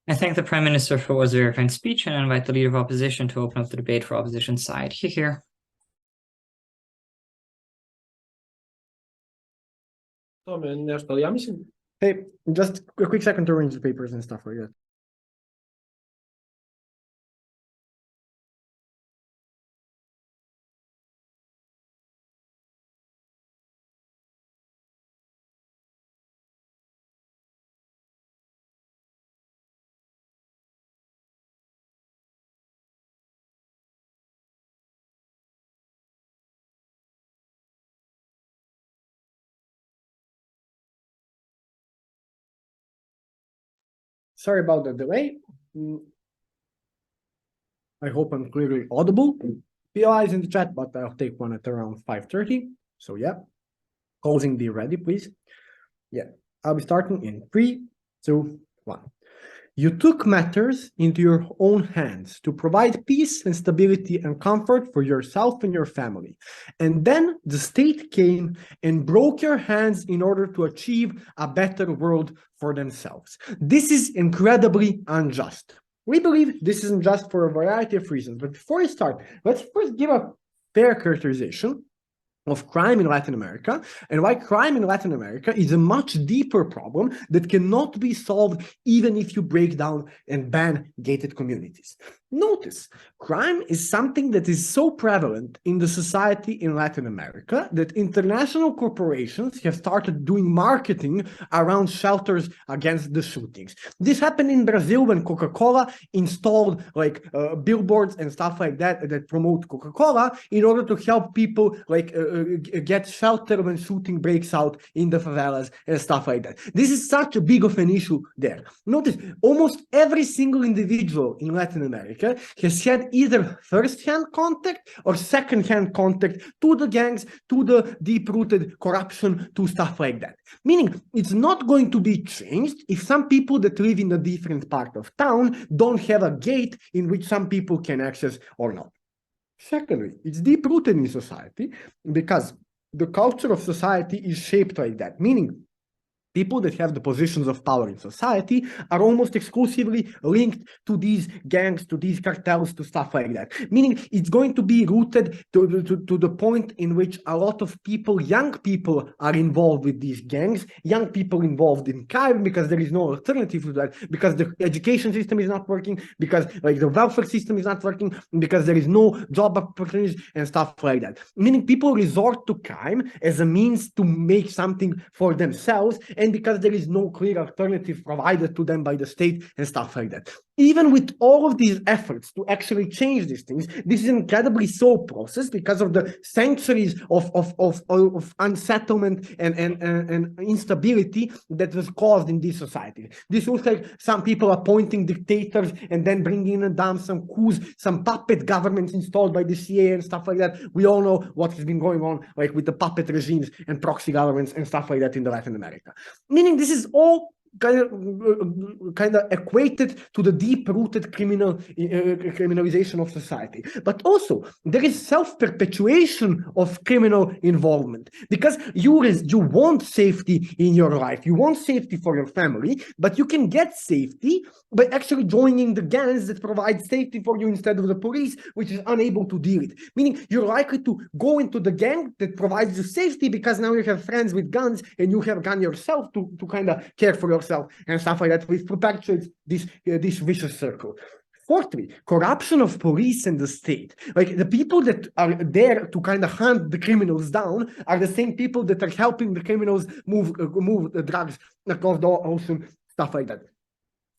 I thank the Prime Minister for what was a very kind speech and invite the Leader of Opposition to open up the debate for opposition side. Here. Hey, just a quick second to arrange the papers and stuff like that. Sorry about the delay. I hope I'm clearly audible. PLI is in the chat, but I'll take one at around 5:30. So yeah, closing be ready, please. Yeah, I'll be starting in 3, 2, 1. You took matters into your own hands to provide peace and stability and comfort for yourself and your family. And then the state came and broke your hands in order to achieve a better world for themselves. This is incredibly unjust. We believe this is unjust for a variety of reasons. But before I start, let's first give a fair characterization of crime in Latin America and why crime in Latin America is a much deeper problem that cannot be solved even if you break down and ban gated communities. Notice, crime is something that is so prevalent in the society in Latin America that international corporations have started doing marketing around shelters against the shootings. This happened in Brazil when Coca-Cola installed billboards and stuff like that that promote Coca-Cola in order to help people get shelter when shooting breaks out in the favelas and stuff like that. This is such a big of an issue there. Notice, almost every single individual in Latin America has had either first-hand contact or second-hand contact to the gangs, to the deep-rooted corruption, to stuff like that. Meaning, it's not going to be changed if some people that live in a different part of town don't have a gate in which some people can access or not. Secondly, it's deep-rooted in society because the culture of society is shaped like that, meaning people that have the positions of power in society are almost exclusively linked to these gangs, to these cartels, to stuff like that. Meaning it's going to be rooted to the point in which a lot of people, young people, are involved with these gangs, young people involved in crime because there is no alternative to that, because the education system is not working, because the welfare system is not working, because there is no job opportunities and stuff like that. Meaning people resort to crime as a means to make something for themselves, and because there is no clear alternative provided to them by the state and stuff like that. Even with all of these efforts to actually change these things, this is an incredibly slow process because of the centuries of unsettlement and instability that was caused in this society. This looks like some people appointing dictators and then bringing down some coups, some puppet governments installed by the CIA and stuff like that. We all know what has been going on with the puppet regimes and proxy governments and stuff like that in Latin America. Meaning this is all kind of equated to the deep-rooted criminalization of society. But also, there is self-perpetuation of criminal involvement because you want safety in your life, you want safety for your family, but you can get safety by actually joining the gangs that provide safety for you instead of the police, which is unable to deal with. Meaning, you're likely to go into the gang that provides you safety because now you have friends with guns and you have a gun yourself to kind of care for yourself and stuff like that, which perpetuates this vicious circle. Fourthly, corruption of police and the state. The people that are there to kind of hunt the criminals down are the same people that are helping the criminals move the drugs across the ocean, stuff like that.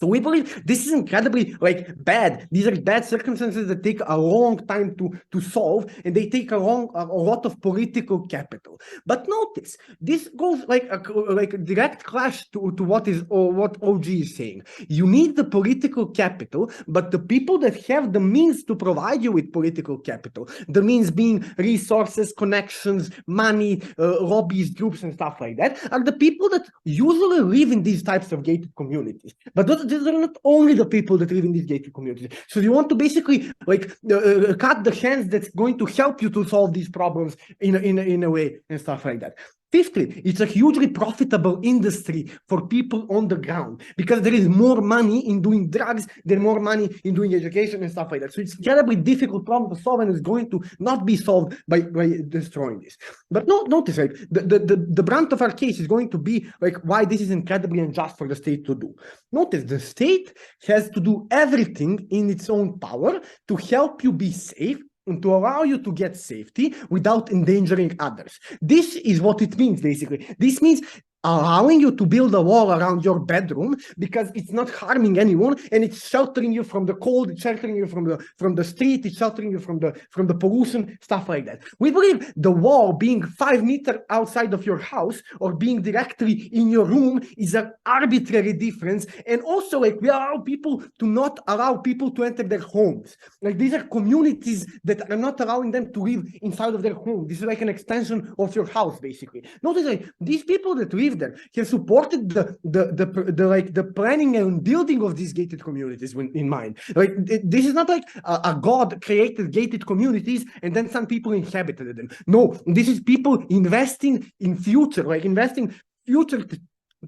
So we believe this is incredibly bad. These are bad circumstances that take a long time to solve, and they take a lot of political capital. But notice, this goes like a direct clash to what OG is saying. You need the political capital, but the people that have the means to provide you with political capital, the means being resources, connections, money, lobbies, groups, and stuff like that, are the people that usually live in these types of gated communities. But these are not only the people that live in these gated communities. So you want to basically cut the hands that's going to help you to solve these problems in a way and stuff like that. Fifthly, it's a hugely profitable industry for people on the ground because there is more money in doing drugs, there's more money in doing education and stuff like that. So it's an incredibly difficult problem to solve, and it's going to not be solved by destroying this. But notice, like the brunt of our case is going to be like why this is incredibly unjust for the state to do. Notice the state has to do everything in its own power to help you be safe and to allow you to get safety without endangering others. This is what it means, basically. This means allowing you to build a wall around your bedroom because it's not harming anyone, and it's sheltering you from the cold, it's sheltering you from the street, it's sheltering you from the pollution, stuff like that. We believe the wall being 5 meters outside of your house or being directly in your room is an arbitrary difference, and also like we allow people to not allow people to enter their homes. Like these are communities that are not allowing them to live inside of their home. This is like an extension of your house, basically. Notice like these people that live there have supported the planning and building of these gated communities in mind. Like this is not like a god created gated communities and then some people inhabited them. No, this is people investing in future, like investing future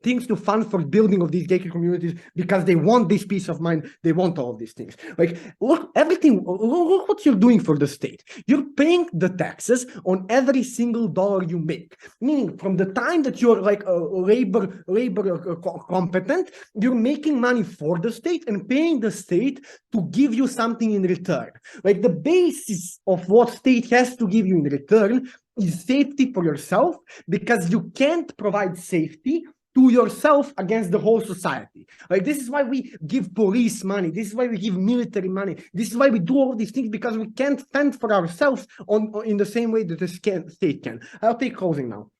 things to fund for building of these gated communities because they want this peace of mind. They want all of these things. Like look, everything. Look what you're doing for the state. You're paying the taxes on every single dollar you make. Meaning, from the time that you're like labor competent, you're making money for the state and paying the state to give you something in return. Like the basis of what state has to give you in return is safety for yourself, because you can't provide safety to yourself against the whole society. Like this is why we give police money. This is why we give military money. This is why we do all these things, because we can't fend for ourselves in the same way that the state can. I'll take closing now.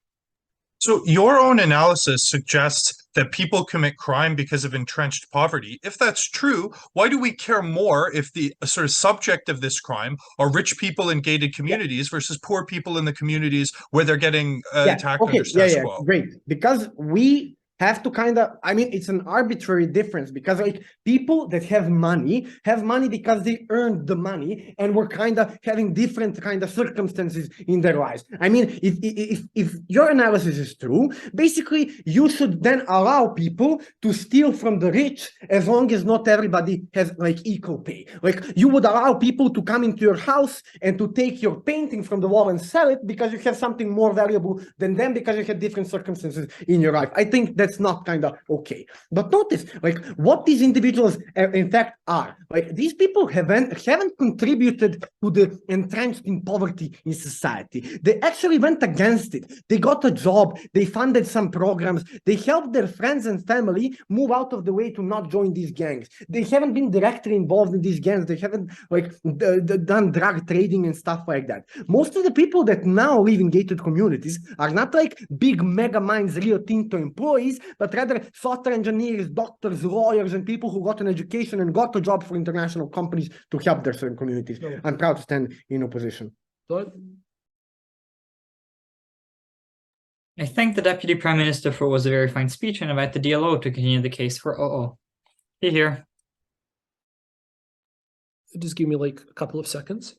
So your own analysis suggests that people commit crime because of entrenched poverty. If that's true, why do we care more if the sort of subject of this crime are rich people in gated communities versus poor people in the communities where they're getting attacked under status quo? Great. Because we have to kind of, I mean, it's an arbitrary difference, because like people that have money because they earned the money and were kind of having different kind of circumstances in their lives. I mean, if your analysis is true, basically you should then allow people to steal from the rich as long as not everybody has like equal pay. Like you would allow people to come into your house and to take your painting from the wall and sell it because you have something more valuable than them because you had different circumstances in your life. I think that's not kind of okay. But notice, like what these individuals in fact are. Like these people haven't contributed to the entrenched in poverty in society. They actually went against it. They got a job. They funded some programs. They helped their friends and family move out of the way to not join these gangs. They haven't been directly involved in these gangs. They haven't like done drug trading and stuff like that. Most of the people that now live in gated communities are not like big mega minds Rio Tinto employees, but rather software engineers, doctors, lawyers, and people who got an education and got a job for international companies to help their certain communities. No. I'm proud to stand in opposition. I thank the Deputy Prime Minister for what was a very fine speech and invite the DLO to continue the case for OO. Here. Just give me like a couple of seconds.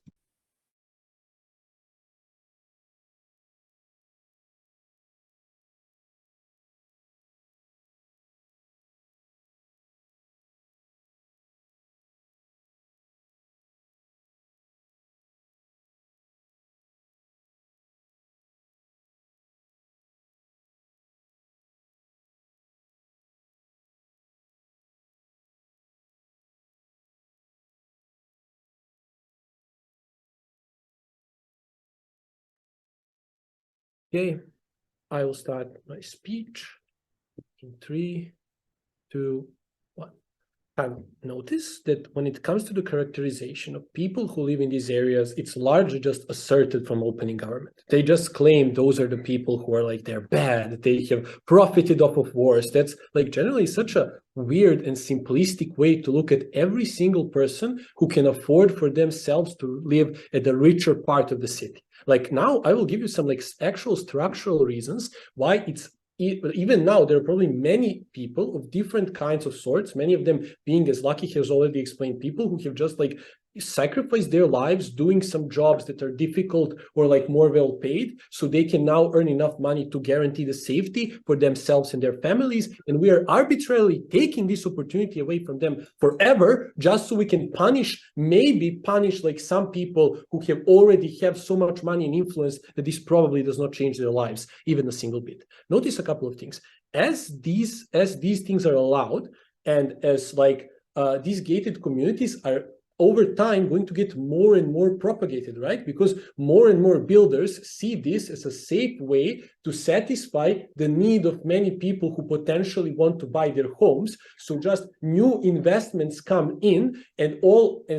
Okay, I will start my speech in 3, 2, 1. I've noticed that when it comes to the characterization of people who live in these areas, it's largely just asserted from opening government. They just claim those are the people who are like, they're bad, they have profited off of wars. That's like generally such a weird and simplistic way to look at every single person who can afford for themselves to live at the richer part of the city. Like now, I will give you some like actual structural reasons why it's even now there are probably many people of different kinds of sorts, many of them being, as Lucky has already explained, people who have just like sacrifice their lives doing some jobs that are difficult or like more well paid, so they can now earn enough money to guarantee the safety for themselves and their families. And we are arbitrarily taking this opportunity away from them forever, just so we can maybe punish like some people who already have so much money and influence that this probably does not change their lives even a single bit. Notice a couple of things. As these things are allowed, and as like these gated communities are over time going to get more and more propagated, right? Because more and more builders see this as a safe way to satisfy the need of many people who potentially want to buy their homes. So just new investments come in, and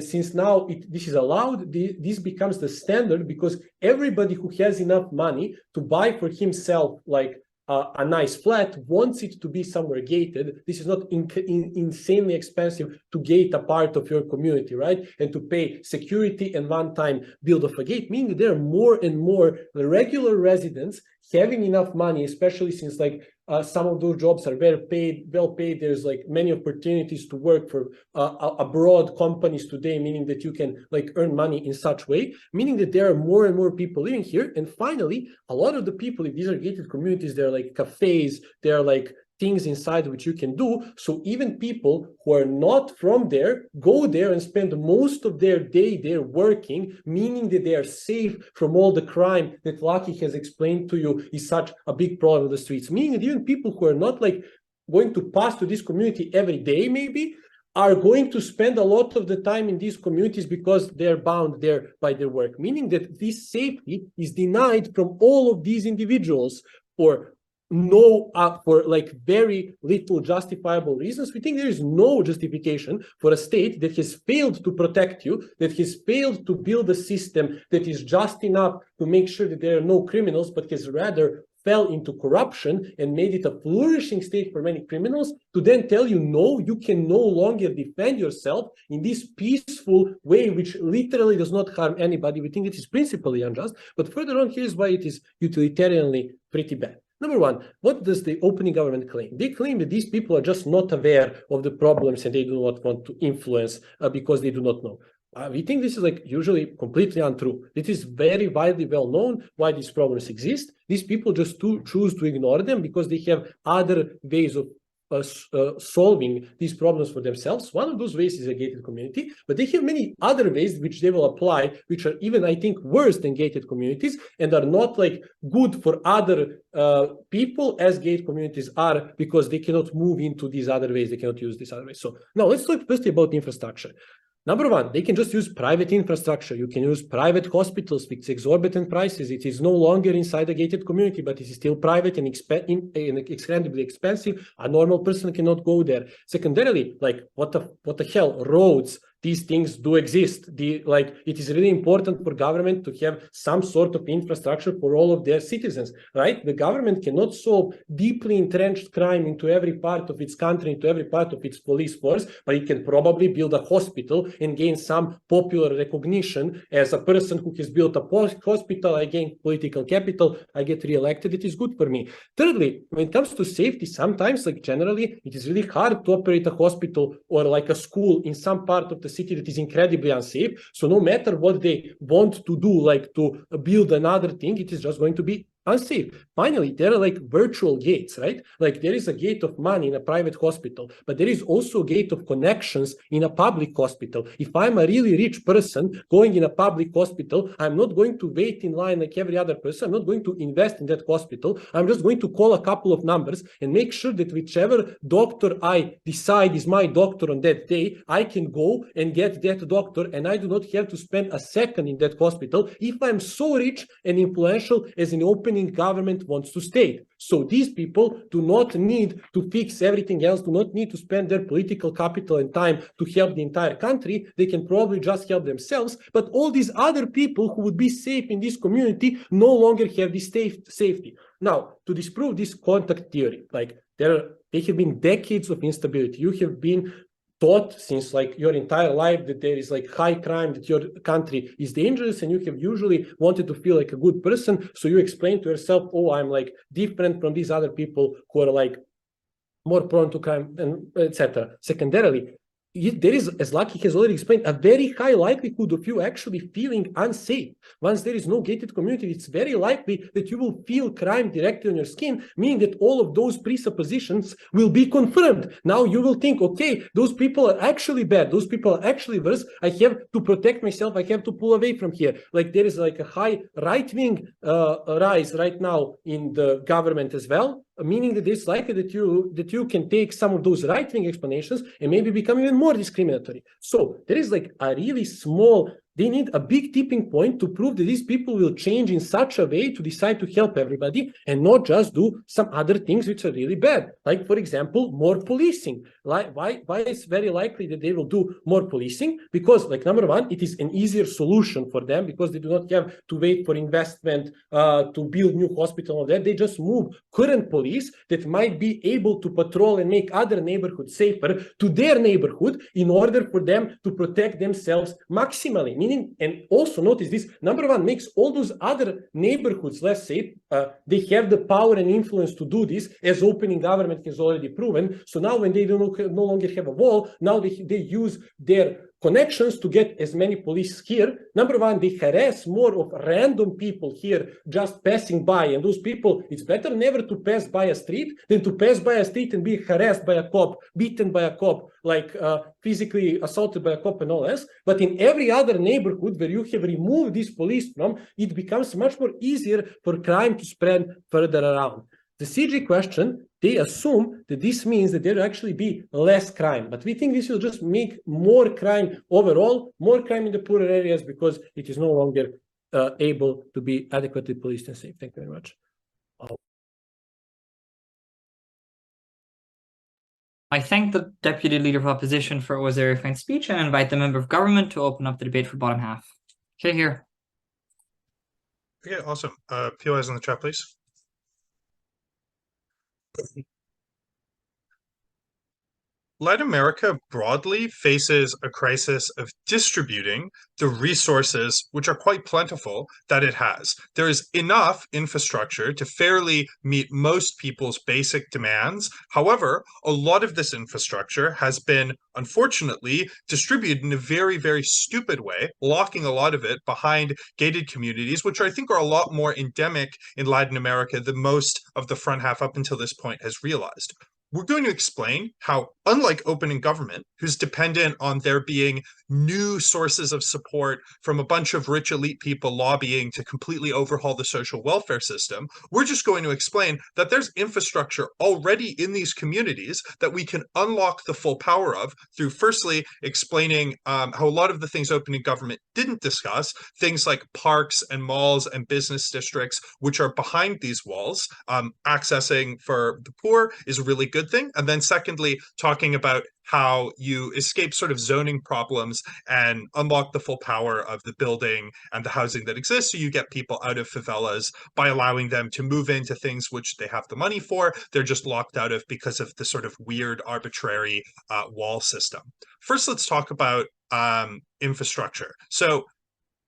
since now this is allowed, this becomes the standard, because everybody who has enough money to buy for himself like a nice flat wants it to be somewhere gated. This is not insanely expensive to gate a part of your community, right? And to pay security and one-time build of a gate, meaning that there are more and more regular residents having enough money, especially since like some of those jobs are well paid. There's like many opportunities to work for abroad companies today, meaning that you can like earn money in such way, meaning that there are more and more people living here. And finally, a lot of the people, if these are gated communities, they're like cafes, they're like things inside which you can do. So even people who are not from there go there and spend most of their day there working, meaning that they are safe from all the crime that Lucky has explained to you is such a big problem on the streets. Meaning that even people who are not like going to pass to this community every day maybe are going to spend a lot of the time in these communities because they're bound there by their work. Meaning that this safety is denied from all of these individuals for like very little justifiable reasons. We think there is no justification for a state that has failed to protect you, that has failed to build a system that is just enough to make sure that there are no criminals, but has rather fell into corruption and made it a flourishing state for many criminals, to then tell you, no, you can no longer defend yourself in this peaceful way, which literally does not harm anybody. We think it is principally unjust. But further on, here's why it is utilitarianly pretty bad. Number one, what does the opening government claim? They claim that these people are just not aware of the problems and they do not want to influence because they do not know. We think this is like usually completely untrue. It is very widely well known why these problems exist. These people just choose to ignore them because they have other ways of solving these problems for themselves. One of those ways is a gated community, but they have many other ways which they will apply, which are even, I think, worse than gated communities and are not like good for other people as gated communities are, because they cannot move into these other ways. They cannot use these other ways. So now let's talk first about infrastructure. Number one, they can just use private infrastructure. You can use private hospitals with exorbitant prices. It is no longer inside a gated community, but it is still private and incredibly expensive. A normal person cannot go there. Secondarily, like what the hell, roads, these things do exist. It is really important for government to have some sort of infrastructure for all of their citizens, right? The government cannot solve deeply entrenched crime into every part of its country, into every part of its police force, but it can probably build a hospital and gain some popular recognition. As a person who has built a hospital, I gain political capital, I get re-elected, it is good for me. Thirdly, when it comes to safety, sometimes, like generally, it is really hard to operate a hospital or like a school in some part of the city that is incredibly unsafe. So no matter what they want to do, like to build another thing, it is just going to be unsafe. Finally, there are like virtual gates, right? Like there is a gate of money in a private hospital, but there is also a gate of connections in a public hospital. If I'm a really rich person going in a public hospital, I'm not going to wait in line like every other person. I'm not going to invest in that hospital. I'm just going to call a couple of numbers and make sure that whichever doctor I decide is my doctor on that day, I can go and get that doctor, and I do not have to spend a second in that hospital if I'm so rich and influential as an open government wants to state. So these people do not need to fix everything else, do not need to spend their political capital and time to help the entire country. They can probably just help themselves. But all these other people who would be safe in this community no longer have this safety. Now, to disprove this contact theory, like there have been decades of instability. You have been taught since like your entire life that there is like high crime, that your country is dangerous, and you have usually wanted to feel like a good person. So you explain to yourself, oh, I'm like different from these other people who are like more prone to crime, and etc. Secondarily, there is, as Lucky has already explained, a very high likelihood of you actually feeling unsafe. Once there is no gated community, it's very likely that you will feel crime directly on your skin, meaning that all of those presuppositions will be confirmed. Now you will think, okay, those people are actually bad. Those people are actually worse. I have to protect myself. I have to pull away from here. Like there is like a high right-wing rise right now in the government as well, meaning that it's likely that you can take some of those right-wing explanations and maybe become even more discriminatory. So there is like a really small, they need a big tipping point to prove that these people will change in such a way to decide to help everybody and not just do some other things which are really bad. Like, for example, more policing. Like, why is very likely that they will do more policing? Because, like, number one, it is an easier solution for them because they do not have to wait for investment to build new hospital or that. They just move current police that might be able to patrol and make other neighborhoods safer to their neighborhood in order for them to protect themselves maximally. Meaning, and also notice this, number one, makes all those other neighborhoods less safe. They have the power and influence to do this, as opening government has already proven. So now when they no longer have a wall, now they use their connections to get as many police here. Number one, they harass more of random people here just passing by. And those people, it's better never to pass by a street than to pass by a street and be harassed by a cop, beaten by a cop, like physically assaulted by a cop and all else. But in every other neighborhood where you have removed these police from, it becomes much more easier for crime to spread further around. The CG question, they assume that this means that there will actually be less crime. But we think this will just make more crime overall, more crime in the poorer areas because it is no longer able to be adequately policed and safe. Thank you very much. I thank the Deputy Leader of Opposition for his very fine speech and invite the Member of Government to open up the debate for bottom half. Okay, here. Okay, awesome. POIs in the chat, please. Latin America broadly faces a crisis of distributing the resources, which are quite plentiful, that it has. There is enough infrastructure to fairly meet most people's basic demands. However, a lot of this infrastructure has been, unfortunately, distributed in a very, very stupid way, locking a lot of it behind gated communities, which I think are a lot more endemic in Latin America than most of the front half up until this point has realized. We're going to explain how, unlike opening government, who's dependent on there being new sources of support from a bunch of rich elite people lobbying to completely overhaul the social welfare system, we're just going to explain that there's infrastructure already in these communities that we can unlock the full power of through, firstly, explaining how a lot of the things opening government didn't discuss, things like parks and malls and business districts, which are behind these walls, accessing for the poor is a really good thing. And then secondly, talking about how you escape sort of zoning problems and unlock the full power of the building and the housing that exists. So you get people out of favelas by allowing them to move into things which they have the money for. They're just locked out of because of the sort of weird arbitrary wall system. First, let's talk about infrastructure. So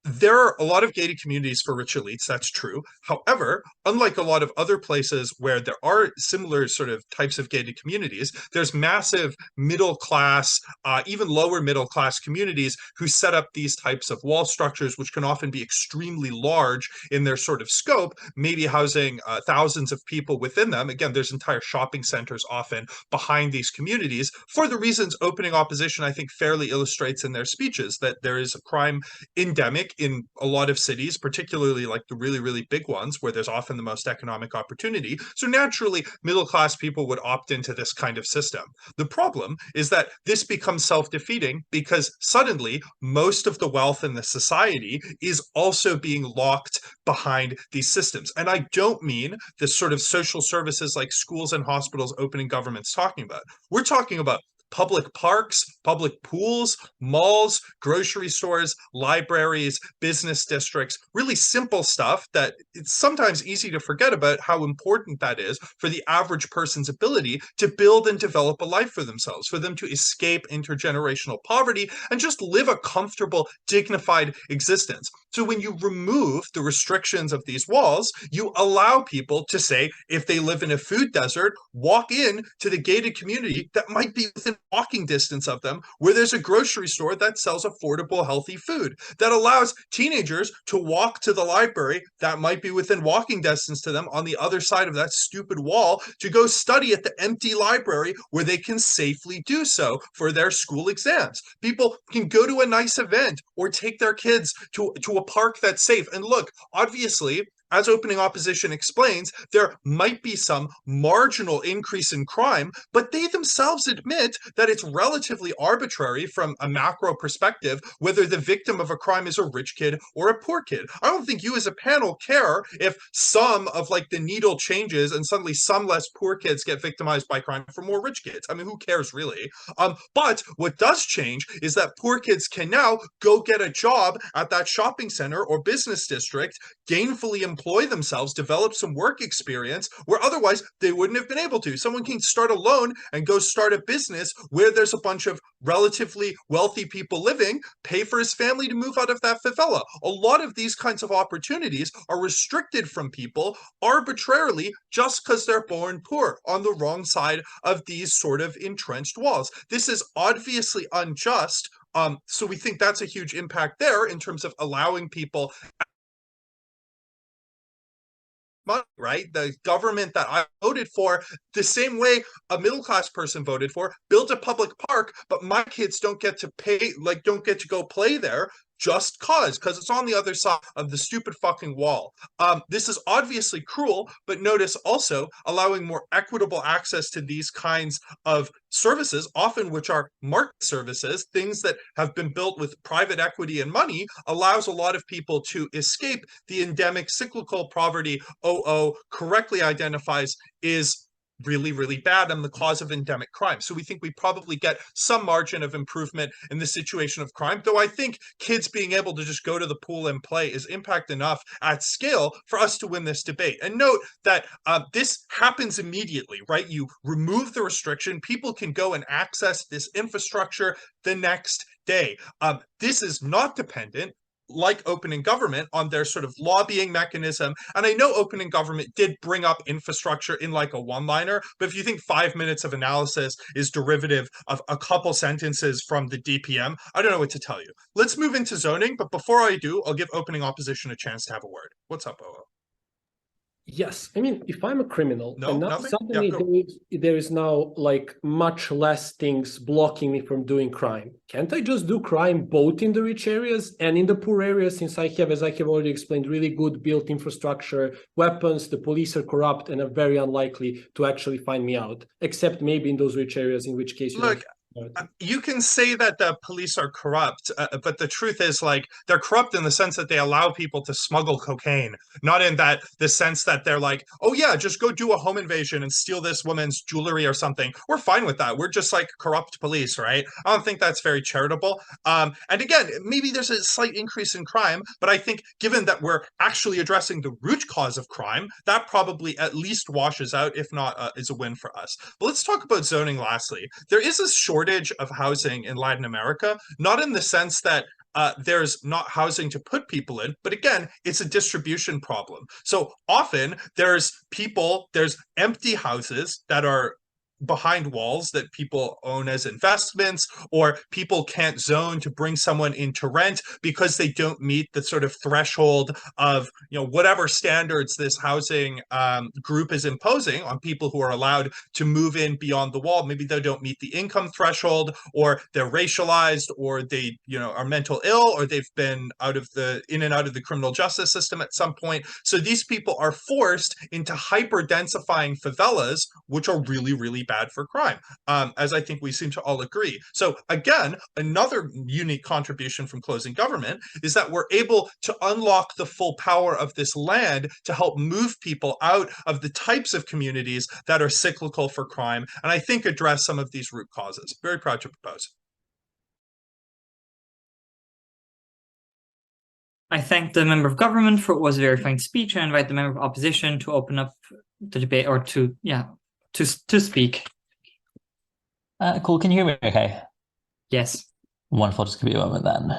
there are a lot of gated communities for rich elites, that's true. However, unlike a lot of other places where there are similar sort of types of gated communities, there's massive middle class, even lower middle class communities who set up these types of wall structures, which can often be extremely large in their sort of scope, maybe housing thousands of people within them. Again, there's entire shopping centers often behind these communities for the reasons opening opposition, I think, fairly illustrates in their speeches, that there is a crime endemic in a lot of cities, particularly like the really, really big ones where there's often the most economic opportunity. So naturally, middle-class people would opt into this kind of system. The problem is that this becomes self-defeating because suddenly most of the wealth in the society is also being locked behind these systems. And I don't mean the sort of social services like schools and hospitals opening government's talking about. We're talking about public parks, public pools, malls, grocery stores, libraries, business districts, really simple stuff that it's sometimes easy to forget about how important that is for the average person's ability to build and develop a life for themselves, for them to escape intergenerational poverty and just live a comfortable, dignified existence. So when you remove the restrictions of these walls, you allow people to say, if they live in a food desert, walk in to the gated community that might be within walking distance of them, where there's a grocery store that sells affordable, healthy food, that allows teenagers to walk to the library that might be within walking distance to them on the other side of that stupid wall to go study at the empty library where they can safely do so for their school exams. People can go to a nice event or take their kids to a park that's safe. And look, obviously, as opening opposition explains, there might be some marginal increase in crime, but they themselves admit that it's relatively arbitrary from a macro perspective whether the victim of a crime is a rich kid or a poor kid. I don't think you as a panel care if some of like the needle changes and suddenly some less poor kids get victimized by crime for more rich kids. I mean, who cares really? But what does change is that poor kids can now go get a job at that shopping center or business district, gainfully employ themselves, develop some work experience where otherwise they wouldn't have been able to. Someone can start alone and go start a business where there's a bunch of relatively wealthy people living, pay for his family to move out of that favela. A lot of these kinds of opportunities are restricted from people arbitrarily just because they're born poor on the wrong side of these sort of entrenched walls. This is obviously unjust. So we think that's a huge impact there in terms of allowing people money, right? The government that I voted for, the same way a middle-class person voted for, built a public park, but my kids don't get to pay, like don't get to go play there just because it's on the other side of the stupid fucking wall. This is obviously cruel, but notice also allowing more equitable access to these kinds of services, often which are market services, things that have been built with private equity and money, allows a lot of people to escape the endemic cyclical poverty OO correctly identifies is really, really bad and the cause of endemic crime. So we think we probably get some margin of improvement in the situation of crime, though I think kids being able to just go to the pool and play is impact enough at scale for us to win this debate. And note that this happens immediately, right? You remove the restriction, people can go and access this infrastructure the next day. This is not dependent, like opening government, on their sort of lobbying mechanism. And I know opening government did bring up infrastructure in like a one-liner, but if you think 5 minutes of analysis is derivative of a couple sentences from the DPM, I don't know what to tell you. Let's move into zoning, but before I do, I'll give opening opposition a chance to have a word. What's up, OO? Yes, I mean, if I'm a criminal No, and now nothing? suddenly there is now like much less things blocking me from doing crime, can't I just do crime both in the rich areas and in the poor areas, since I have, as I have already explained, really good built infrastructure, weapons, the police are corrupt and are very unlikely to actually find me out, except maybe in those rich areas, in which case you Look, you can say that the police are corrupt, but the truth is, like, they're corrupt in the sense that they allow people to smuggle cocaine, not in that the sense that they're like, oh yeah, just go do a home invasion and steal this woman's jewelry or something. We're fine with that. We're just like corrupt police, right? I don't think that's very charitable. And again, maybe there's a slight increase in crime, but I think given that we're actually addressing the root cause of crime, that probably at least washes out, if not is a win for us. But let's talk about zoning lastly. There is a shortage of housing in Latin America, not in the sense that there's not housing to put people in, but again, it's a distribution problem. So often there's empty houses that are behind walls that people own as investments, or people can't zone to bring someone in to rent because they don't meet the sort of threshold of, you know, whatever standards this housing group is imposing on people who are allowed to move in beyond the wall. Maybe they don't meet the income threshold, or they're racialized, or they, you know, are mental ill, or they've been in and out of the criminal justice system at some point. So these people are forced into hyper densifying favelas, which are really, really bad for crime, as I think we seem to all agree. So again, another unique contribution from closing government is that we're able to unlock the full power of this land to help move people out of the types of communities that are cyclical for crime, and I think address some of these root causes. Very proud to propose. I thank the member of government for what was a very fine speech, and invite the member of opposition to open up the debate, or to speak. Cool, can you hear me okay? Yes. Wonderful, just give me a moment then.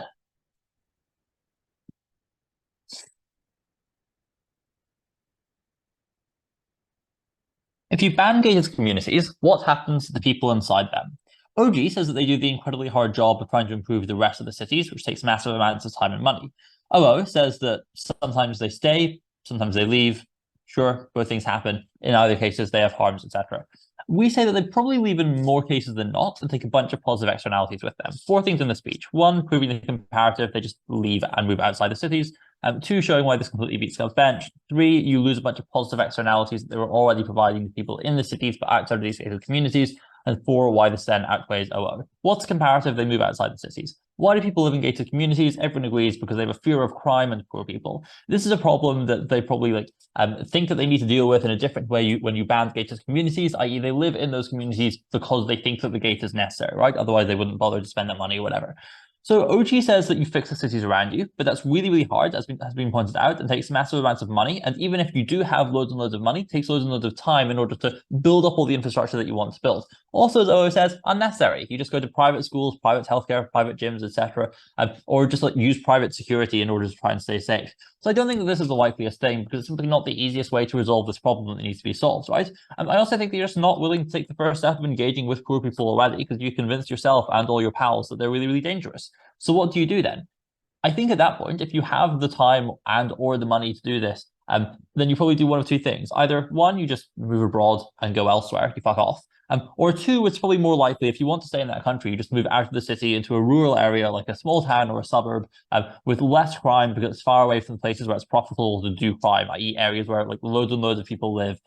If you ban gated communities, what happens to the people inside them? OG says that they do the incredibly hard job of trying to improve the rest of the cities, which takes massive amounts of time and money. OO says that sometimes they stay, sometimes they leave. Sure, both things happen. In either cases, they have harms, etc. We say that they probably leave in more cases than not and take a bunch of positive externalities with them. 4 things in the speech. 1, proving the comparative, they just leave and move outside the cities. 2, showing why this completely beats Gov's bench. 3, you lose a bunch of positive externalities that they were already providing to people in the cities but outside of these gated communities. And 4, why this then outweighs OO. What's comparative? They move outside the cities. Why do people live in gated communities? Everyone agrees because they have a fear of crime and poor people. This is a problem that they probably think that they need to deal with in a different way when you ban gated communities, i.e. they live in those communities because they think that the gate is necessary, right? Otherwise they wouldn't bother to spend that money or whatever. So OG says that you fix the cities around you, but that's really, really hard, as has been pointed out, and takes massive amounts of money. And even if you do have loads and loads of money, it takes loads and loads of time in order to build up all the infrastructure that you want to build. Also, as OO says, unnecessary. You just go to private schools, private healthcare, private gyms, etc., or just use private security in order to try and stay safe. So I don't think that this is the likeliest thing because it's simply not the easiest way to resolve this problem that needs to be solved, right? I also think that you're just not willing to take the first step of engaging with poor people already because you convinced yourself and all your pals that they're really, really dangerous. So what do you do then? I think at that point, if you have the time and or the money to do this, then you probably do one of 2 things. Either 1, you just move abroad and go elsewhere, you fuck off. Or 2, it's probably more likely if you want to stay in that country, you just move out of the city into a rural area like a small town or a suburb with less crime because it's far away from the places where it's profitable to do crime, i.e. areas where loads and loads of people live.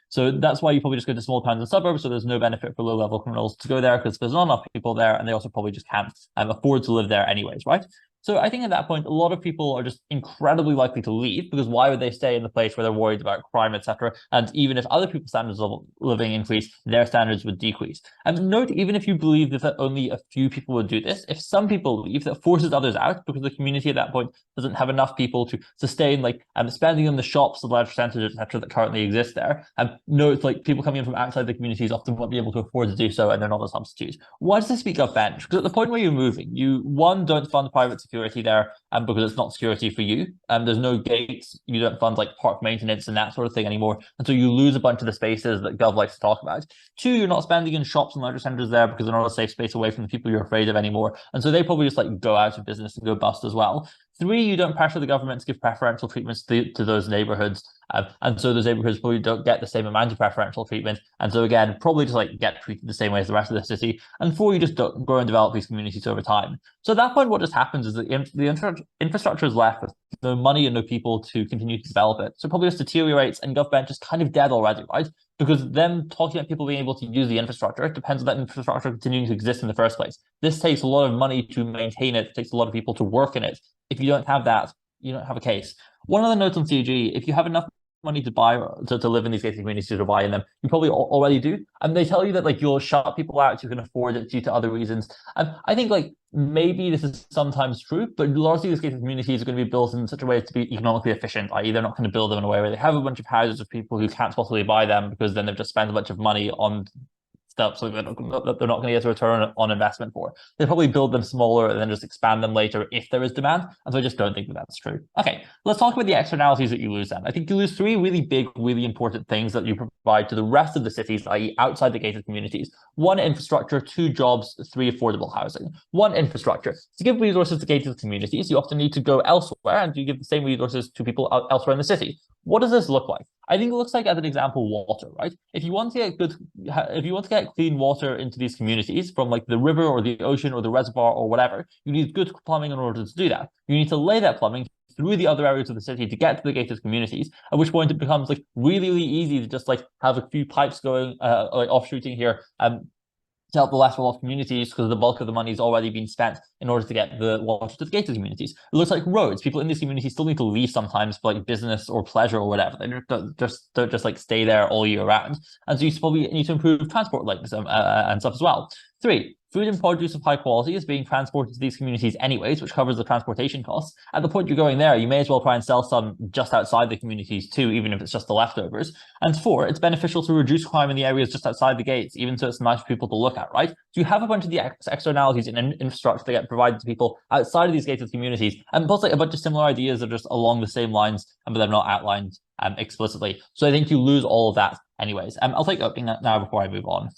So that's why you probably just go to small towns and suburbs, so there's no benefit for low-level criminals to go there because there's not enough people there, and they also probably just can't afford to live there anyways, right? So I think at that point, a lot of people are just incredibly likely to leave because why would they stay in the place where they're worried about crime, etc.? And even if other people's standards of living increase, their standards would decrease. And note, even if you believe that only a few people would do this, if some people leave, that forces others out because the community at that point doesn't have enough people to sustain spending on the shops, the large percentage, etc., that currently exist there. Note, people coming in from outside the communities often won't be able to afford to do so, and they're not a substitute. Why does this speak of bench? Because at the point where you're moving, you, 1, don't fund private security there because it's not security for you. There's no gates. You don't fund park maintenance and that sort of thing anymore. And so you lose a bunch of the spaces that Gov likes to talk about. 2, you're not spending in shops and larger centers there because they're not a safe space away from the people you're afraid of anymore. And so they probably just go out of business and go bust as well. 3, you don't pressure the government to give preferential treatments to those neighborhoods. And so those neighborhoods probably don't get the same amount of preferential treatment. And so again, probably just get treated the same way as the rest of the city. And 4, you just don't grow and develop these communities over time. So at that point, what just happens is that the infrastructure is left with no money and no people to continue to develop it. So it probably just deteriorates and government just kind of dead already, right? Because them talking about people being able to use the infrastructure, it depends on that infrastructure continuing to exist in the first place. This takes a lot of money to maintain it. It takes a lot of people to work in it. If you don't have that, you don't have a case. One other note on CG, if you have enough money to buy to live in these gated communities to buy in them, you probably already do. And they tell you that you'll shut people out who can afford it due to other reasons. And I think maybe this is sometimes true, but largely these gated communities are going to be built in such a way to be economically efficient, i.e. they're not going to build them in a way where they have a bunch of houses of people who can't possibly buy them because then they've just spent a bunch of money on stuff so they're not going to get a return on investment for. They probably build them smaller and then just expand them later if there is demand. And so I just don't think that that's true. Okay, let's talk about the externalities that you lose then. I think you lose 3 really big, really important things that you provide to the rest of the cities, i.e. outside the gated communities. 1, infrastructure, 2, jobs, 3, affordable housing. 1, infrastructure. To give resources to gated communities, you often need to go elsewhere and you give the same resources to people elsewhere in the city. What does this look like? I think it looks like, as an example, water, right? If you want to get clean water into these communities from the river or the ocean or the reservoir or whatever, you need good plumbing in order to do that. You need to lay that plumbing through the other areas of the city to get to the gated communities, at which point it becomes really, really easy to just have a few pipes going offshooting here to help the less well-off communities because the bulk of the money has already been spent in order to get the water to the gated communities. It looks like roads. People in these communities still need to leave sometimes for business or pleasure or whatever. They don't just stay there all year round. And so you probably need to improve transport links and stuff as well. 3, food and produce of high quality is being transported to these communities anyways, which covers the transportation costs. At the point you're going there, you may as well try and sell some just outside the communities too, even if it's just the leftovers. And 4, it's beneficial to reduce crime in the areas just outside the gates, even so it's nice for people to look at, right? So you have a bunch of the externalities in infrastructure that get provided to people outside of these gated communities, and plus a bunch of similar ideas that are just along the same lines, but they're not outlined explicitly. So I think you lose all of that anyways. I'll take opening now before I move on.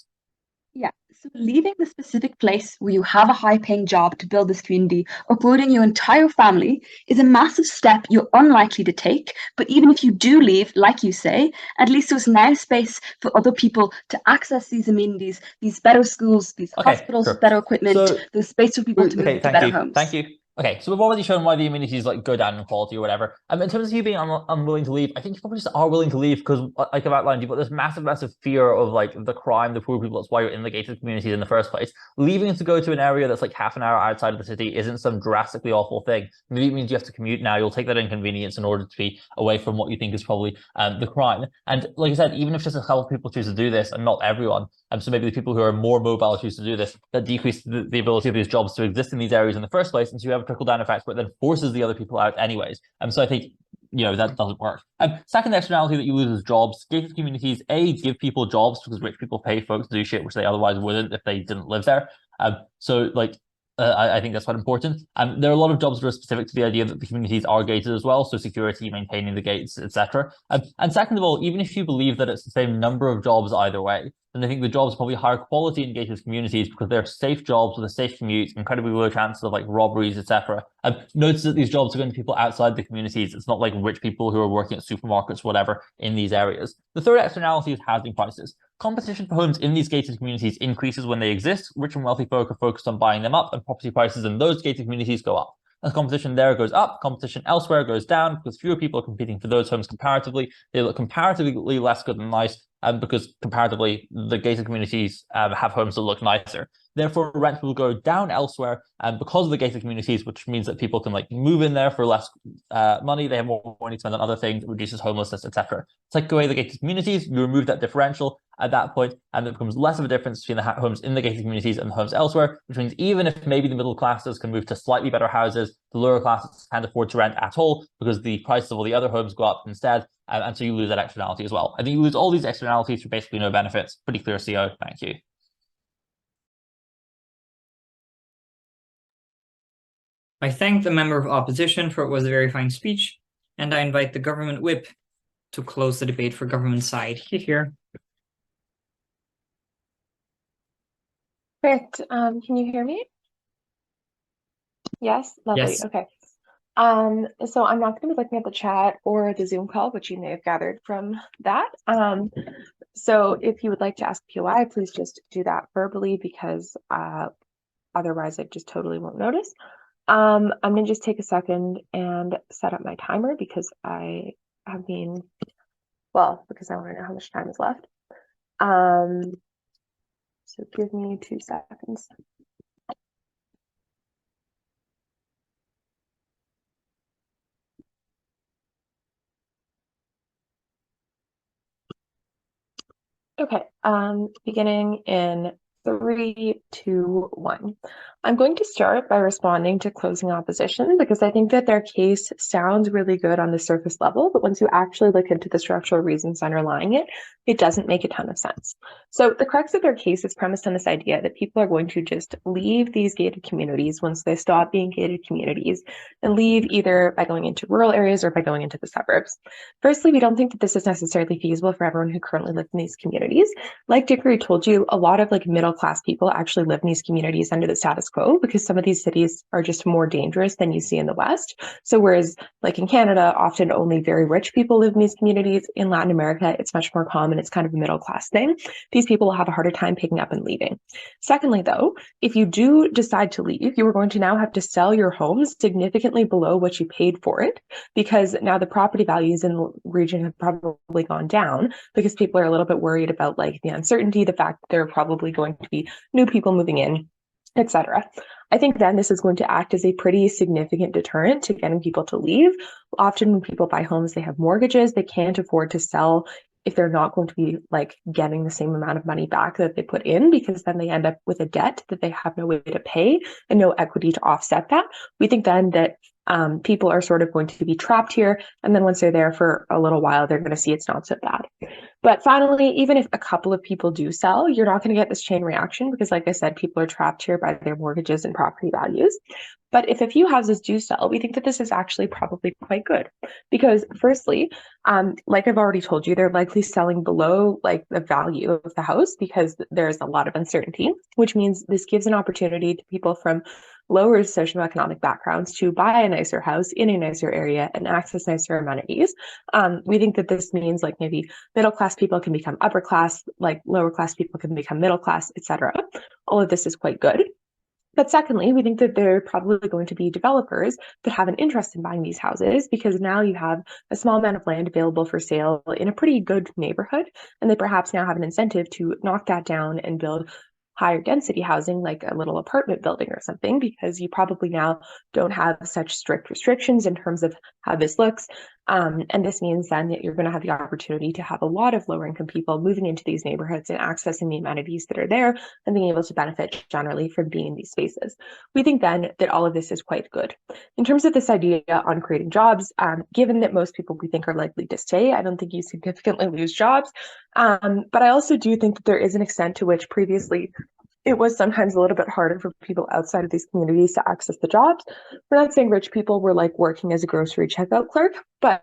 Yeah, so leaving the specific place where you have a high-paying job to build this community, uprooting your entire family, is a massive step you're unlikely to take. But even if you do leave, like you say, at least there's now space for other people to access these amenities, these better schools, these hospitals with better equipment. So, there's space for people to move into better homes. Thank you. Okay, so we've already shown why the amenities like go down in quality or whatever. In terms of you being unwilling to leave, I think you probably just are willing to leave because, like I've outlined, you've got this massive fear of like the crime, the poor people. That's why you're in the gated communities in the first place. Leaving to go to an area that's like half an hour outside of the city isn't some drastically awful thing. Maybe it means you have to commute now. You'll take that inconvenience in order to be away from what you think is probably the crime. And like I said, even if just a couple of people choose to do this, and not everyone, so maybe the people who are more mobile choose to do this, that decreases the ability of these jobs to exist in these areas in the first place, and so you have a trickle-down effect where it then forces the other people out anyways. So I think, you know, that doesn't work. Second externality that you lose is jobs. Gated communities, give people jobs because rich people pay folks to do shit which they otherwise wouldn't if they didn't live there. So like, I think that's quite important. There are a lot of jobs that are specific to the idea that the communities are gated as well, so security, maintaining the gates, etc. And second of all, even if you believe that it's the same number of jobs either way, then I think the jobs are probably higher quality in gated communities because they're safe jobs with a safe commute, incredibly low chances of like robberies, etc. Notice that these jobs are going to people outside the communities. It's not like rich people who are working at supermarkets, whatever, in these areas. The third externality is housing prices. Competition for homes in these gated communities increases when they exist. Rich and wealthy folk are focused on buying them up, and property prices in those gated communities go up. As competition there goes up, competition elsewhere goes down because fewer people are competing for those homes comparatively. They look comparatively less good and nice, because comparatively, the gated communities have homes that look nicer. Therefore, rent will go down elsewhere because of the gated communities, which means that people can like move in there for less money. They have more money to spend on other things, it reduces homelessness, etc. Take away the gated communities, you remove that differential at that point, and it becomes less of a difference between the homes in the gated communities and the homes elsewhere, which means even if maybe the middle classes can move to slightly better houses, the lower classes can't afford to rent at all because the prices of all the other homes go up instead, and so you lose that externality as well. I think you lose all these externalities for basically no benefits. Pretty clear, CO. Thank you. I thank the member of opposition for what was a very fine speech, and I invite the government whip to close the debate for government side. Here. Great. Can you hear me? Yes, lovely. Yes. Okay. So I'm not going to be looking at the chat or the Zoom call, which you may have gathered from that. So if you would like to ask POI, please just do that verbally because otherwise I just totally won't notice. I'm going to just take a second and set up my timer because I have been, well, because I want to know how much time is left. So give me 2 seconds. Okay, beginning in 3, 2, 1. I'm going to start by responding to closing opposition because I think that their case sounds really good on the surface level, but once you actually look into the structural reasons underlying it, it doesn't make a ton of sense. So the crux of their case is premised on this idea that people are going to just leave these gated communities once they stop being gated communities and leave either by going into rural areas or by going into the suburbs. Firstly, we don't think that this is necessarily feasible for everyone who currently lives in these communities. Like Diggory told you, a lot of like middle class people actually live in these communities under the status quo because some of these cities are just more dangerous than you see in the West. So whereas like in Canada, often only very rich people live in these communities, in Latin America, it's much more common. It's kind of a middle class thing. These people will have a harder time picking up and leaving. Secondly, though, if you do decide to leave, you are going to now have to sell your homes significantly below what you paid for it because now the property values in the region have probably gone down because people are a little bit worried about like the uncertainty, the fact that there are probably going to be new people moving in, etc. I think then this is going to act as a pretty significant deterrent to getting people to leave. Often when people buy homes, they have mortgages, they can't afford to sell if they're not going to be like getting the same amount of money back that they put in, because then they end up with a debt that they have no way to pay and no equity to offset that. We think then that People are sort of going to be trapped here, and then once they're there for a little while, they're going to see it's not so bad. But finally, even if a couple of people do sell, you're not going to get this chain reaction because, like I said, people are trapped here by their mortgages and property values. But if a few houses do sell, we think that this is actually probably quite good because, firstly, like I've already told you, they're likely selling below like the value of the house because there's a lot of uncertainty, which means this gives an opportunity to people from lower socioeconomic backgrounds to buy a nicer house in a nicer area and access nicer amenities. We think that this means like maybe middle class people can become upper class, like lower class people can become middle class, etc. All of this is quite good. But secondly, we think that there are probably going to be developers that have an interest in buying these houses because now you have a small amount of land available for sale in a pretty good neighborhood, and they perhaps now have an incentive to knock that down and build higher density housing like a little apartment building or something, because you probably now don't have such strict restrictions in terms of how this looks. And this means then that you're going to have the opportunity to have a lot of lower income people moving into these neighborhoods and accessing the amenities that are there and being able to benefit generally from being in these spaces. We think then that all of this is quite good. In terms of this idea on creating jobs, given that most people we think are likely to stay, I don't think you significantly lose jobs. But I also do think that there is an extent to which previously it was sometimes a little bit harder for people outside of these communities to access the jobs. We're not saying rich people were like working as a grocery checkout clerk, but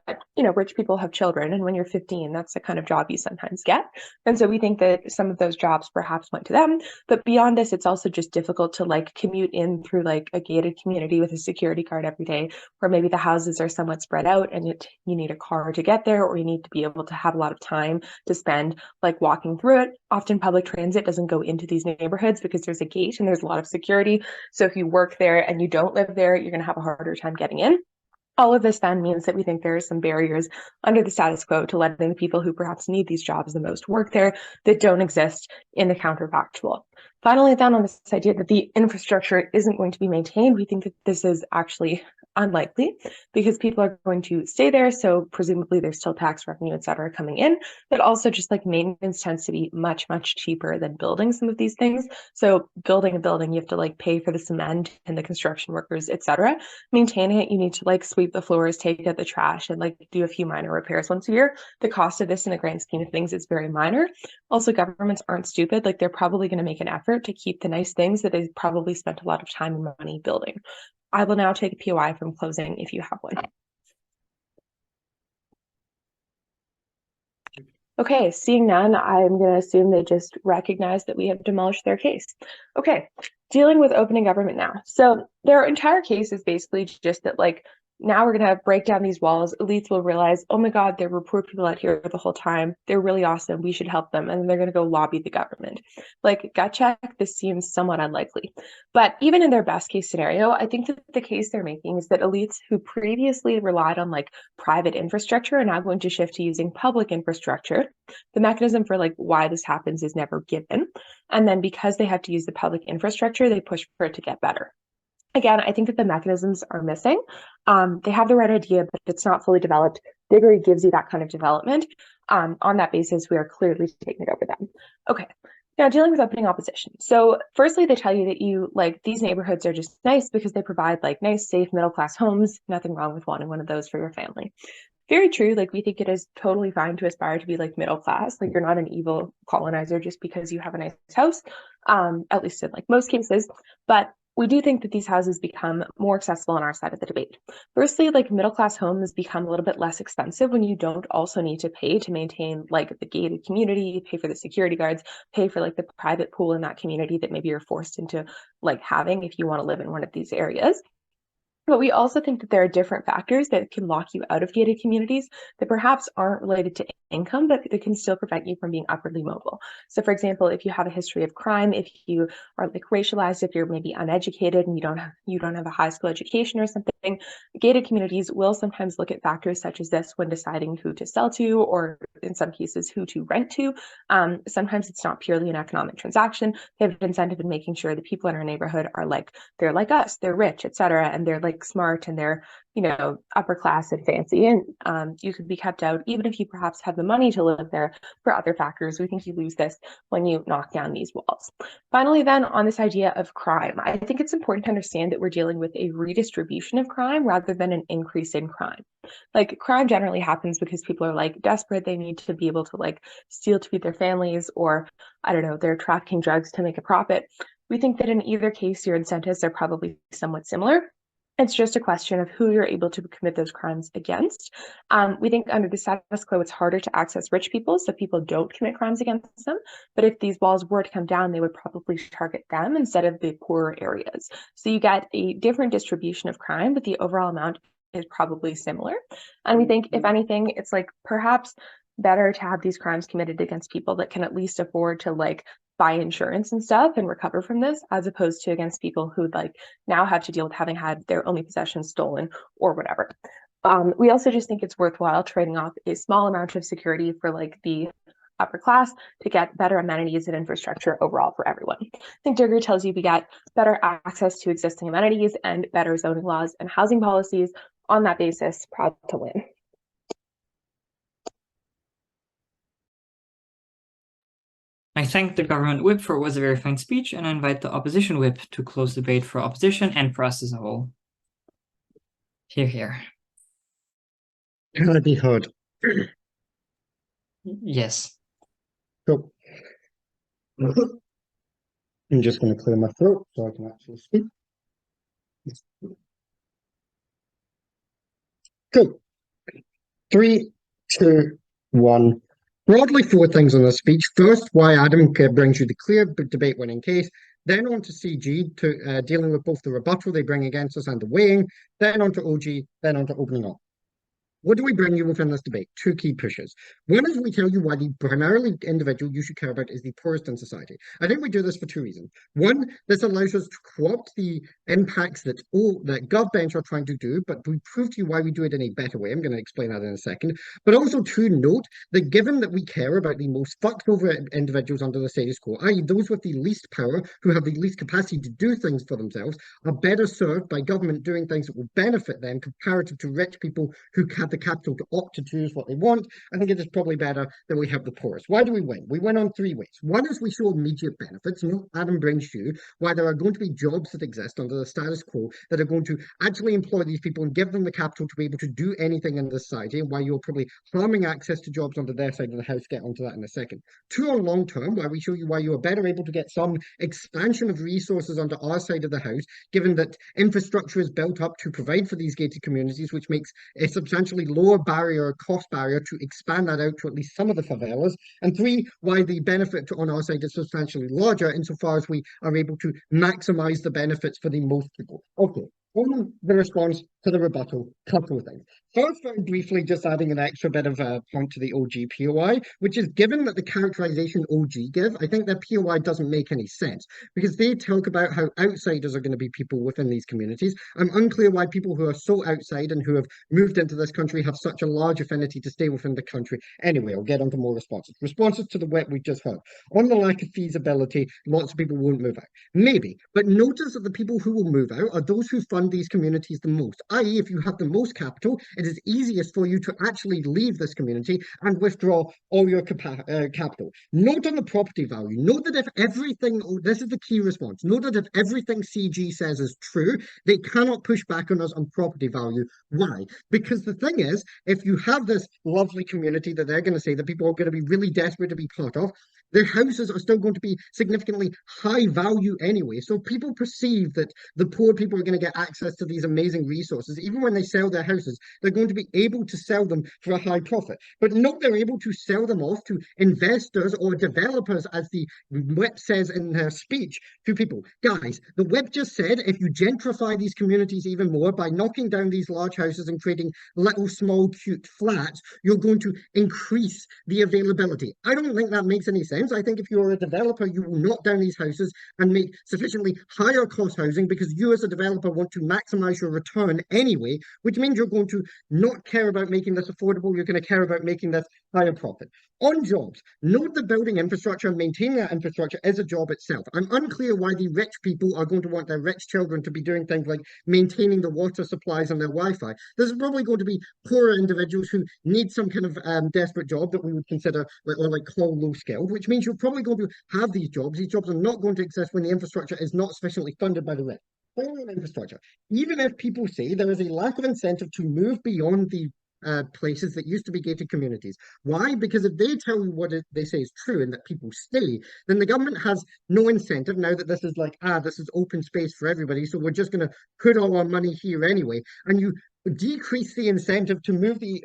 rich people have children, and when you're 15, that's the kind of job you sometimes get. And so we think that some of those jobs perhaps went to them. But beyond this, it's also just difficult to like commute in through like a gated community with a security guard every day, where maybe the houses are somewhat spread out and you need a car to get there, or you need to be able to have a lot of time to spend like walking through it. Often public transit doesn't go into these neighborhoods because there's a gate and there's a lot of security. So if you work there and you don't live there, you're going to have a harder time getting in. All of this then means that we think there are some barriers under the status quo to letting the people who perhaps need these jobs the most work there that don't exist in the counterfactual. Finally, then on this idea that the infrastructure isn't going to be maintained, we think that this is actually unlikely because people are going to stay there. So presumably there's still tax revenue, et cetera, coming in, but also just like maintenance tends to be much, much cheaper than building some of these things. So building a building, you have to like pay for the cement and the construction workers, et cetera. Maintaining it, you need to like sweep the floors, take out the trash, and like do a few minor repairs once a year. The cost of this in the grand scheme of things is very minor. Also, governments aren't stupid. Like they're probably going to make an effort to keep the nice things that they've probably spent a lot of time and money building. I will now take a POI from closing if you have one. Okay, seeing none, I'm going to assume they just recognize that we have demolished their case. Okay, dealing with opening government now. So their entire case is basically just that, like, now we're going to break down these walls. Elites will realize, oh my God, there were poor people out here the whole time. They're really awesome. We should help them. And then they're going to go lobby the government. Like, gut check, this seems somewhat unlikely. But even in their best case scenario, I think that the case they're making is that elites who previously relied on like private infrastructure are now going to shift to using public infrastructure. The mechanism for like why this happens is never given. And then because they have to use the public infrastructure, they push for it to get better. Again, I think that the mechanisms are missing. They have the right idea, but it's not fully developed. Diggory gives you that kind of development. On that basis, we are clearly taking it over them. Okay, now dealing with opening opposition. So firstly, they tell you that you like these neighborhoods are just nice because they provide like nice, safe, middle-class homes. Nothing wrong with wanting one of those for your family. Very true. Like we think it is totally fine to aspire to be like middle class. Like you're not an evil colonizer just because you have a nice house, at least in like most cases. But we do think that these houses become more accessible on our side of the debate. Firstly, like middle-class homes become a little bit less expensive when you don't also need to pay to maintain like the gated community, pay for the security guards, pay for like the private pool in that community that maybe you're forced into like having if you want to live in one of these areas. But we also think that there are different factors that can lock you out of gated communities that perhaps aren't related to income, but that can still prevent you from being upwardly mobile. So for example, if you have a history of crime, if you are like racialized, if you're maybe uneducated and you don't have a high school education or something, gated communities will sometimes look at factors such as this when deciding who to sell to, or in some cases, who to rent to. Sometimes it's not purely an economic transaction. They have an incentive in making sure the people in our neighborhood are like, they're like us, they're rich, et cetera, and they're like smart and they're you know, upper class and fancy, and you could be kept out even if you perhaps have the money to live there for other factors. We think you lose this when you knock down these walls. Finally, then, on this idea of crime, I think it's important to understand that we're dealing with a redistribution of crime rather than an increase in crime. Like, crime generally happens because people are like desperate, they need to be able to like steal to feed their families, or I don't know, they're trafficking drugs to make a profit. We think that in either case, your incentives are probably somewhat similar. It's just a question of who you're able to commit those crimes against. We think under the status quo, it's harder to access rich people, so people don't commit crimes against them. But if these walls were to come down, they would probably target them instead of the poorer areas. So you get a different distribution of crime, but the overall amount is probably similar. And we think, if anything, it's like perhaps better to have these crimes committed against people that can at least afford to like buy insurance and stuff and recover from this, as opposed to against people who like now have to deal with having had their only possessions stolen or whatever. We also just think it's worthwhile trading off a small amount of security for like the upper class to get better amenities and infrastructure overall for everyone. I think Diggory tells you we get better access to existing amenities and better zoning laws and housing policies. On that basis, proud to win. I thank the government whip for what was a very fine speech, and I invite the opposition whip to close the debate for opposition and for us as a whole. Hear, hear. Can I be heard? Yes. Cool. I'm just going to clear my throat so I can actually speak. Cool. 3, 2, 1. Broadly, 4 things on this speech. First, why Adam brings you the clear debate winning case. Then on to CG, to dealing with both the rebuttal they bring against us and the weighing. Then on to OG, then on to opening up. What do we bring you within this debate? 2 key pushes. One is we tell you why the primarily individual you should care about is the poorest in society. I think we do this for 2 reasons. One, this allows us to co-opt the impacts that GovBench are trying to do, but we prove to you why we do it in a better way. I'm going to explain that in a second. But also to note that given that we care about the most fucked over individuals under the status quo, i.e. those with the least power, who have the least capacity to do things for themselves, are better served by government doing things that will benefit them comparative to rich people who have the capital to opt to choose what they want. I think it is probably better that we have the poorest. Why do we win? We win on 3 ways. One is we show immediate benefits. Adam brings you why there are going to be jobs that exist under the status quo that are going to actually employ these people and give them the capital to be able to do anything in this society, and why you're probably harming access to jobs under their side of the house. Get onto that in a second. 2, on long term, where we show you why you are better able to get some expansion of resources under our side of the house, given that infrastructure is built up to provide for these gated communities, which makes a substantially lower barrier, cost barrier, to expand that out to at least some of the favelas. And 3, why the benefit on our side is substantially larger insofar as we are able to maximize the benefits for the most people. Okay, on the response to the rebuttal, couple of things. First, very briefly, just adding an extra bit of a point to the OG POI, which is given that the characterization OG give, I think that POI doesn't make any sense, because they talk about how outsiders are going to be people within these communities. I'm unclear why people who are so outside and who have moved into this country have such a large affinity to stay within the country. Anyway, I'll get onto more responses. Responses to the WEP we just heard. On the lack of feasibility, lots of people won't move out. Maybe, but notice that the people who will move out are those who fund these communities the most, i.e. if you have the most capital, it is easiest for you to actually leave this community and withdraw all your capital. Note on the property value, note that if everything, this is the key response, note that if everything CG says is true, they cannot push back on us on property value. Why? Because the thing is, if you have this lovely community that they're going to say that people are going to be really desperate to be part of, their houses are still going to be significantly high value anyway. So people perceive that the poor people are going to get access to these amazing resources. Even when they sell their houses, they're going to be able to sell them for a high profit. But not they're able to sell them off to investors or developers, as the whip says in their speech to people. Guys, the whip just said if you gentrify these communities even more by knocking down these large houses and creating little small cute flats, you're going to increase the availability. I don't think that makes any sense. sense. I think if you're a developer, you will knock down these houses and make sufficiently higher cost housing because you as a developer want to maximize your return anyway, which means you're going to not care about making this affordable. You're going to care about making this higher profit. On jobs, note that building infrastructure and maintaining that infrastructure is a job itself. I'm unclear why the rich people are going to want their rich children to be doing things like maintaining the water supplies and their Wi-Fi. This is probably going to be poorer individuals who need some kind of desperate job that we would consider like call low skilled, which means you're probably going to have these jobs. These jobs are not going to exist when the infrastructure is not sufficiently funded by the rich. Finally, on infrastructure, even if people say there is a lack of incentive to move beyond the places that used to be gated communities. Why? Because if they tell you what they say is true and that people stay, then the government has no incentive now that this is like, this is open space for everybody, so we're just going to put all our money here anyway. And you decrease the incentive to move the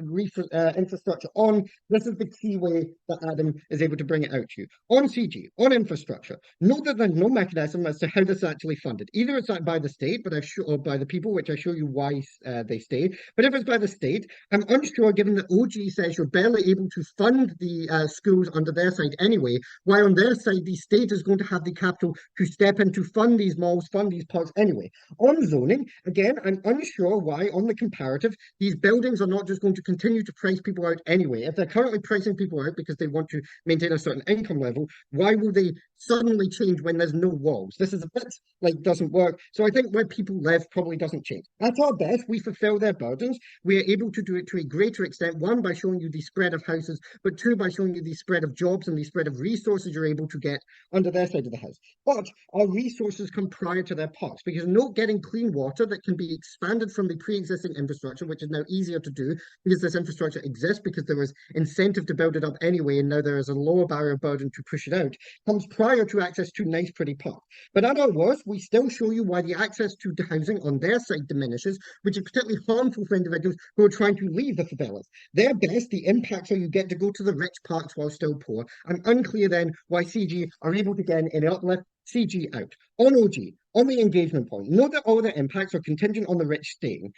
infrastructure on. This is the key way that Adam is able to bring it out to you. On CG, on infrastructure, note that there's no mechanism as to how this is actually funded. Either it's by the state, or by the people, which I show you why they stay. But if it's by the state, I'm unsure, given that OG says you're barely able to fund the schools under their side anyway, while on their side, the state is going to have the capital to step in to fund these malls, fund these parks anyway. On zoning, again, I'm unsure why on the comparative, these buildings are not just going to continue to price people out anyway. If they're currently pricing people out because they want to maintain a certain income level, why will they suddenly change when there's no walls? This is a bit like doesn't work. So I think where people live probably doesn't change. At our best, we fulfill their burdens. We are able to do it to a greater extent, one, by showing you the spread of houses, but two, by showing you the spread of jobs and the spread of resources you're able to get under their side of the house. But our resources come prior to their parks, because not getting clean water that can be expanded from the pre-existing infrastructure, which is now easier to do because this infrastructure exists, because there was incentive to build it up anyway, and now there is a lower barrier burden to push it out, comes prior to access to nice, pretty parks. But at our worst, we still show you why the access to housing on their side diminishes, which is particularly harmful for individuals who are trying to leave the favelas. Their best, the impacts are you get to go to the rich parks while still poor. I'm unclear then why CG are able to get an uplift, CG out. On OG, on the engagement point, note that all the impacts are contingent on the rich staying.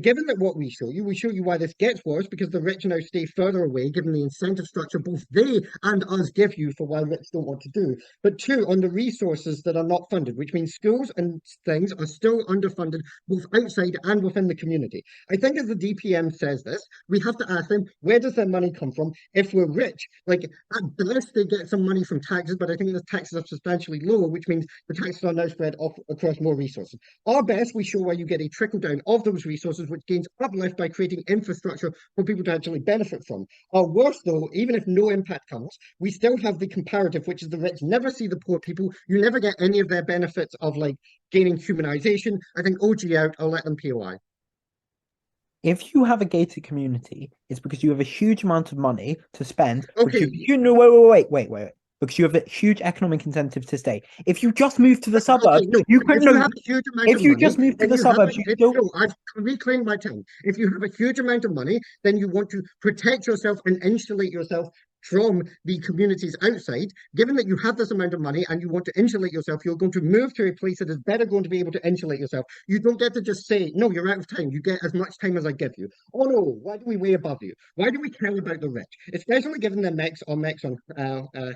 Given that what we show you why this gets worse, because the rich now stay further away, given the incentive structure both they and us give you for why rich don't want to do. But two, on the resources that are not funded, which means schools and things are still underfunded, both outside and within the community. I think as the DPM says this, we have to ask them, where does their money come from if we're rich? Like, at best, they get some money from taxes, but I think the taxes are substantially lower, which means the taxes are now spread across more resources. Our best, we show where you get a trickle down of those resources, which gains uplift by creating infrastructure for people to actually benefit from. Our worst, though, even if no impact comes, we still have the comparative, which is the rich never see the poor people. You never get any of their benefits of like gaining humanization. I think OG out, I'll let them POI. If you have a gated community, it's because you have a huge amount of money to spend. Okay. Wait. Because you have a huge economic incentive to stay. If you just move to the suburbs, no, you could if you have a huge amount of money, just move to the suburbs, I've reclaimed my time. If you have a huge amount of money, then you want to protect yourself and insulate yourself from the communities outside. Given that you have this amount of money and you want to insulate yourself, you're going to move to a place that is better going to be able to insulate yourself. You don't get to just say, no, you're out of time. You get as much time as I give you. Oh no, why do we way above you? Why do we care about the rich? Especially given the mix on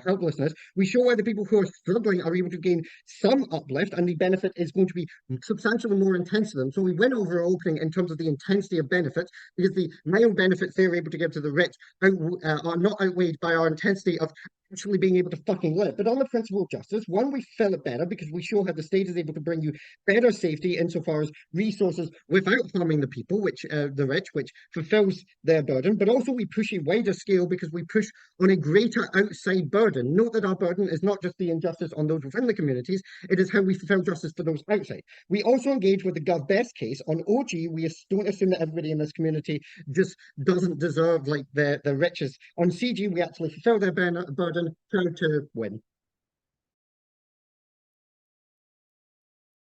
helplessness, we show why the people who are struggling are able to gain some uplift, and the benefit is going to be substantially more intense to them. So we win over opening in terms of the intensity of benefits, because the mild benefits they're able to give to the rich are not outweighed by our intensity of actually being able to fucking live. But on the principle of justice, one, we fill it better because we show how the state is able to bring you better safety insofar as resources without harming the people, which the rich, which fulfills their burden. But also we push a wider scale because we push on a greater outside burden. Note that our burden is not just the injustice on those within the communities, it is how we fulfill justice for those outside. We also engage with the Gov Best case. On OG, we don't assume that everybody in this community just doesn't deserve like the riches. On CG, we actually fulfill their burden, proud to win.